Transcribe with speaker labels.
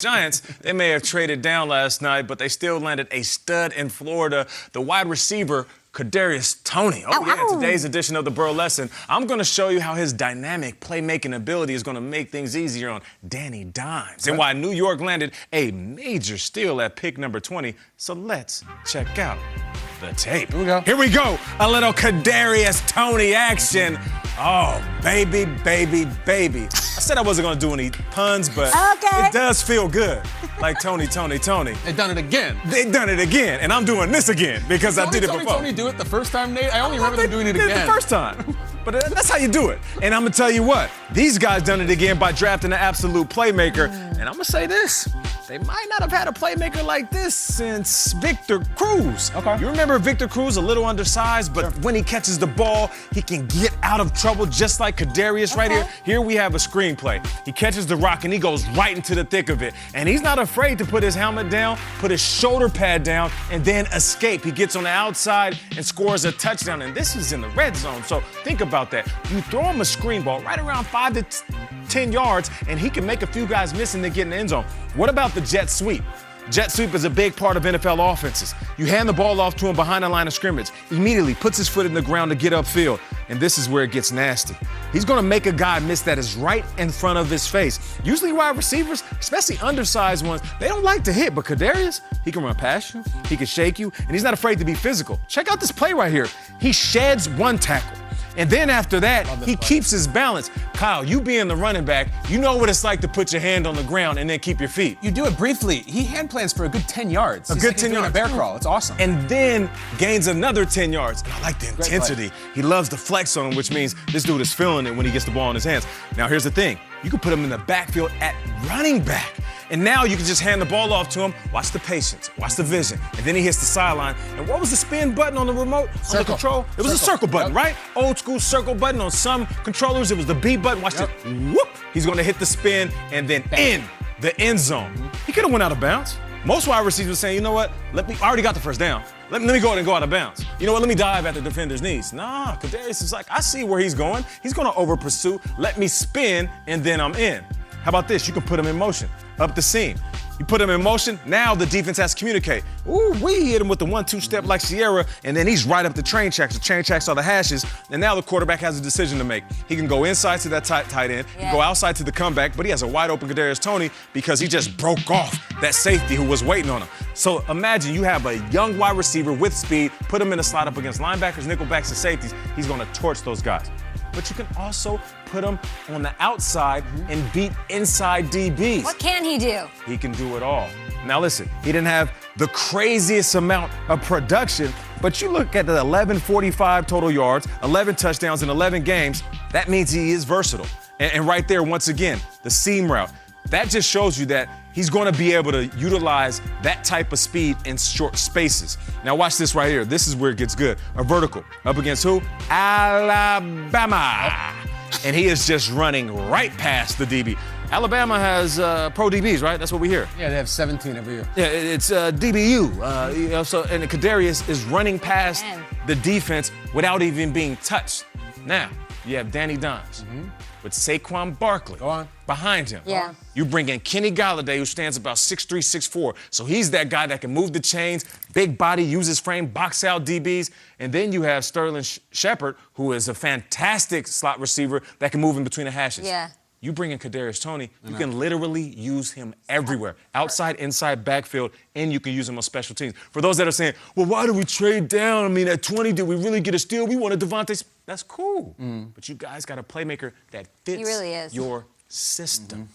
Speaker 1: Giants, they may have traded down last night, but they still landed a stud in Florida, the wide receiver, Kadarius Toney. In today's edition of the Burleson, I'm going to show you how his dynamic playmaking ability is going to make things easier on Danny Dimes and why New York landed a major steal at pick number 20. So let's check out the tape. Here we go. A little Kadarius Toney action. Oh, baby, baby, baby. I said I wasn't going to do any puns, but it does feel good. Like Tony.
Speaker 2: They done it again.
Speaker 1: They done it again, and I'm doing this again because I did it before.
Speaker 2: Tony do it the first time, Nate? I only remember them doing it again.
Speaker 1: The first time. But that's how you do it. And I'm going to tell you what. These guys done it again by drafting an absolute playmaker. And I'm going to say this. They might not have had a playmaker like this since Victor Cruz. You remember Victor Cruz, a little undersized, but when he catches the ball, he can get out of trouble just like Kadarius right here. Here we have a screenplay. He catches the rock and he goes right into the thick of it. And he's not afraid to put his helmet down, put his shoulder pad down, and then escape. He gets on the outside and scores a touchdown. And this is in the red zone, so think about that. You throw him a screen ball right around 5 to 10 yards, and he can make a few guys miss and then get in the end zone. What about the jet sweep? Jet sweep is a big part of NFL offenses. You hand the ball off to him behind the line of scrimmage, immediately puts his foot in the ground to get upfield, and this is where it gets nasty. He's going to make a guy miss that is right in front of his face. Usually wide receivers, especially undersized ones, they don't like to hit, but Kadarius, he can run past you, he can shake you, and he's not afraid to be physical. Check out this play right here. He sheds one tackle. And then after that, he keeps his balance. Kyle, you being the running back, you know what it's like to put your hand on the ground and then keep your feet.
Speaker 2: You do it briefly. He hand plans for a good 10 yards.
Speaker 1: He's 10 yards.
Speaker 2: A bear crawl. It's awesome.
Speaker 1: And then gains another 10 yards. And I like the intensity. He loves the flex on him, which means this dude is feeling it when he gets the ball in his hands. Now, here's the thing. You can put him in the backfield at running back. And now you can just hand the ball off to him. Watch the patience. Watch the vision. And then he hits the sideline. And what was the spin button on the remote? On the control? It was a circle button, right? Old school circle button. On some controllers, it was the B button. Watch it. Whoop. He's going to hit the spin and then in the end zone. He could have went out of bounds. Most wide receivers are saying, you know what? I already got the first down. Let me go ahead and go out of bounds. You know what? Let me dive at the defender's knees. Nah, Kadarius is like, I see where he's going. He's going to over pursue. Let me spin, and then I'm in. How about this? You can put him in motion, up the seam. You put him in motion, now the defense has to communicate. Ooh, we hit him with the 1-2 step like Sierra, and then he's right up the train tracks. The train tracks are the hashes, and now the quarterback has a decision to make. He can go inside to that tight end, he can go outside to the comeback, but he has a wide open Kadarius Toney because he just broke off that safety who was waiting on him. So imagine you have a young wide receiver with speed, put him in a slot up against linebackers, nickelbacks, and safeties. He's going to torch those guys. But you can also put him on the outside and beat inside DBs.
Speaker 3: What can he do?
Speaker 1: He can do it all. Now listen, he didn't have the craziest amount of production, but you look at the 1145 total yards, 11 touchdowns in 11 games, that means he is versatile. And right there, once again, the seam route. That just shows you that he's going to be able to utilize that type of speed in short spaces. Now watch this right here. This is where it gets good. A vertical. Up against who? Alabama. And he is just running right past the DB. Alabama has pro DBs, right? That's what we hear.
Speaker 2: Yeah, they have 17 every year.
Speaker 1: Yeah, it's DBU. And Kadarius is running past the defense without even being touched. Now, you have Danny Dimes with Saquon Barkley behind him.
Speaker 3: Yeah.
Speaker 1: You bring in Kenny Golladay, who stands about 6'3", 6'4". So he's that guy that can move the chains, big body, use his frame, box out DBs. And then you have Sterling Shepard, who is a fantastic slot receiver that can move in between the hashes.
Speaker 3: Yeah.
Speaker 1: You bring in Kadarius Toney, you can literally use him everywhere. Outside, inside, backfield, and you can use him on special teams. For those that are saying, well, why did we trade down? I mean, at 20, did we really get a steal? We wanted Devontae. That's cool. But you guys got a playmaker that fits your system.